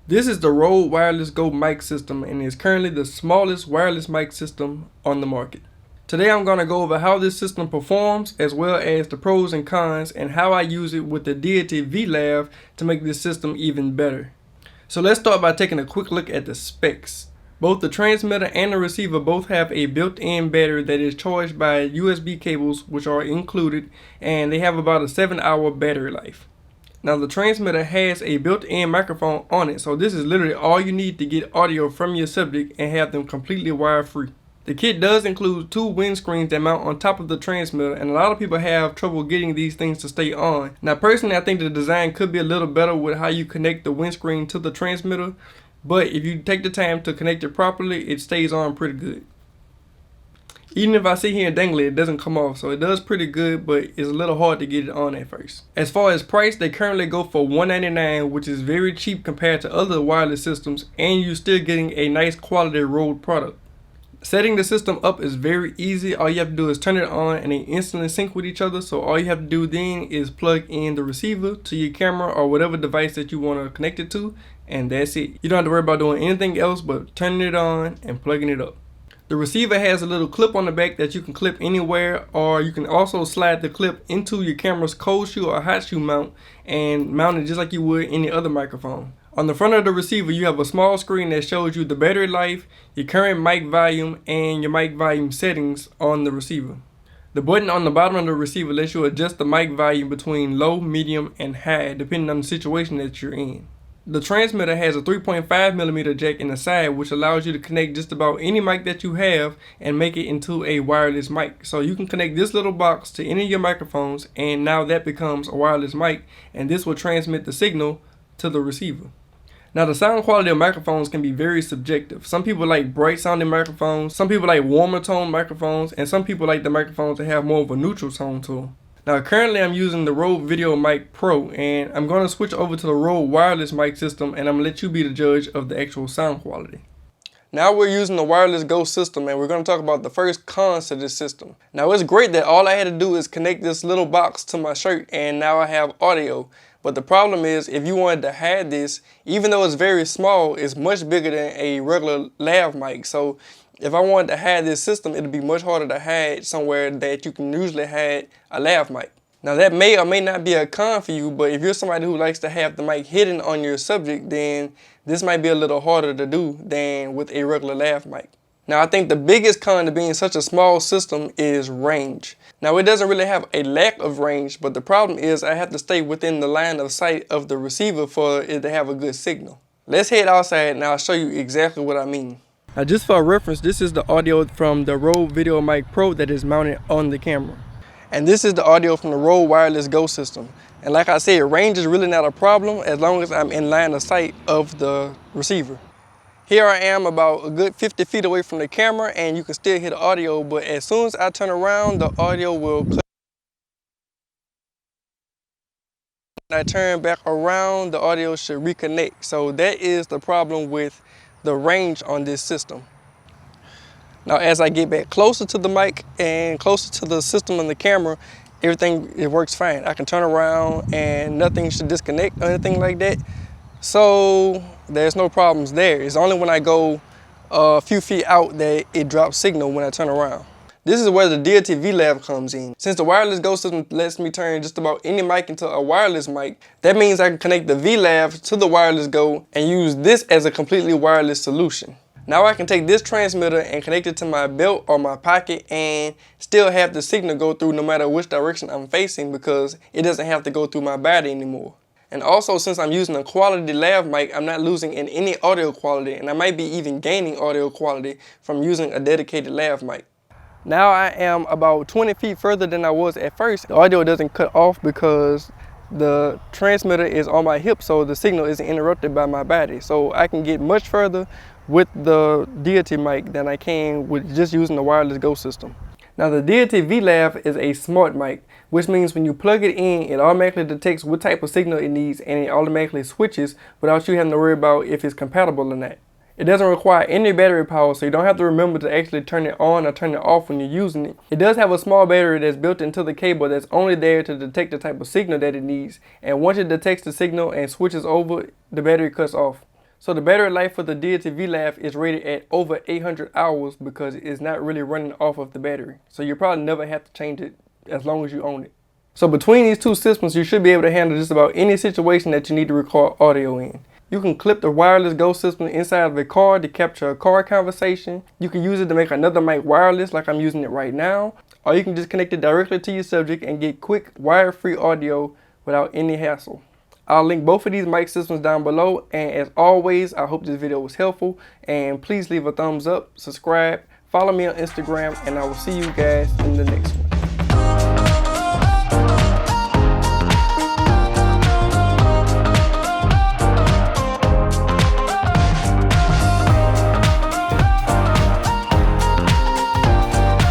This is the Rode Wireless Go mic system and is currently the smallest wireless mic system on the market. Today I'm going to go over how this system performs as well as the pros and cons and how I use it with the Deity V.Lav to make this system even better. So let's start by taking a quick look at the specs. Both the transmitter and the receiver both have a built-in battery that is charged by USB cables, which are included, and they have about a 7-hour battery life. Now the transmitter has a built-in microphone on it, so this is literally all you need to get audio from your subject and have them completely wire-free. The kit does include 2 windscreens that mount on top of the transmitter, and a lot of people have trouble getting these things to stay on. Now personally, I think the design could be a little better with how you connect the windscreen to the transmitter, but if you take the time to connect it properly, it stays on pretty good. Even if I sit here and dangle it, it doesn't come off, so it does pretty good, but it's a little hard to get it on at first. As far as price, they currently go for $199, which is very cheap compared to other wireless systems, and you're still getting a nice quality Rode product. Setting the system up is very easy. All you have to do is turn it on and they instantly sync with each other. So all you have to do then is plug in the receiver to your camera or whatever device that you want to connect it to, and that's it. You don't have to worry about doing anything else but turning it on and plugging it up. The receiver has a little clip on the back that you can clip anywhere, or you can also slide the clip into your camera's cold shoe or hot shoe mount and mount it just like you would any other microphone. On the front of the receiver, you have a small screen that shows you the battery life, your current mic volume, and your mic volume settings on the receiver. The button on the bottom of the receiver lets you adjust the mic volume between low, medium, and high depending on the situation that you're in. The transmitter has a 3.5mm jack in the side, which allows you to connect just about any mic that you have and make it into a wireless mic. So you can connect this little box to any of your microphones, and now that becomes a wireless mic, and this will transmit the signal to the receiver. Now the sound quality of microphones can be very subjective. Some people like bright sounding microphones, some people like warmer tone microphones, and some people like the microphones that have more of a neutral tone to them. Now currently I'm using the Rode Video Mic Pro, and I'm going to switch over to the Rode wireless mic system, and I'm going to let you be the judge of the actual sound quality. Now we're using the wireless Go system, and we're going to talk about the first cons to this system. Now it's great that all I had to do is connect this little box to my shirt and now I have audio. But the problem is, if you wanted to hide this, even though it's very small, it's much bigger than a regular lav mic. So if I wanted to hide this system, it'd be much harder to hide somewhere that you can usually hide a lav mic. Now that may or may not be a con for you, but if you're somebody who likes to have the mic hidden on your subject, then this might be a little harder to do than with a regular lav mic. Now I think the biggest con to being such a small system is range. Now it doesn't really have a lack of range, but the problem is I have to stay within the line of sight of the receiver for it to have a good signal. Let's head outside and I'll show you exactly what I mean. Now just for reference, this is the audio from the Rode Video Mic Pro that is mounted on the camera. And this is the audio from the Rode Wireless Go system. And like I said, range is really not a problem as long as I'm in line of sight of the receiver. Here I am about a good 50 feet away from the camera and you can still hear the audio, but as soon as I turn around, the audio will cut. When I turn back around, the audio should reconnect. So that is the problem with the range on this system. Now as I get back closer to the mic and closer to the system on the camera, it works fine. I can turn around and nothing should disconnect or anything like that. So there's no problems there. It's only when I go a few feet out that it drops signal when I turn around. This is where the Deity V.Lav comes in. Since the wireless Go system lets me turn just about any mic into a wireless mic, that means I can connect the V.Lav to the wireless Go and use this as a completely wireless solution. Now I can take this transmitter and connect it to my belt or my pocket and still have the signal go through no matter which direction I'm facing because it doesn't have to go through my body anymore. And also, since I'm using a quality lav mic, I'm not losing in any audio quality, and I might be even gaining audio quality from using a dedicated lav mic. Now I am about 20 feet further than I was at first. The audio doesn't cut off because the transmitter is on my hip, so the signal isn't interrupted by my body. So I can get much further with the Deity mic than I can with just using the wireless Go system. Now the Deity V.Lav is a smart mic, which means when you plug it in, it automatically detects what type of signal it needs and it automatically switches without you having to worry about if it's compatible or not. It doesn't require any battery power, so you don't have to remember to actually turn it on or turn it off when you're using it. It does have a small battery that's built into the cable that's only there to detect the type of signal that it needs, and once it detects the signal and switches over, the battery cuts off. So the battery life for the Deity V.Lav is rated at over 800 hours because it's not really running off of the battery. So you probably never have to change it as long as you own it. So between these two systems, you should be able to handle just about any situation that you need to record audio in. You can clip the wireless Go system inside of a car to capture a car conversation. You can use it to make another mic wireless like I'm using it right now. Or you can just connect it directly to your subject and get quick wire-free audio without any hassle. I'll link both of these mic systems down below, and as always, I hope this video was helpful, and please leave a thumbs up, subscribe, follow me on Instagram, and I will see you guys in the next one.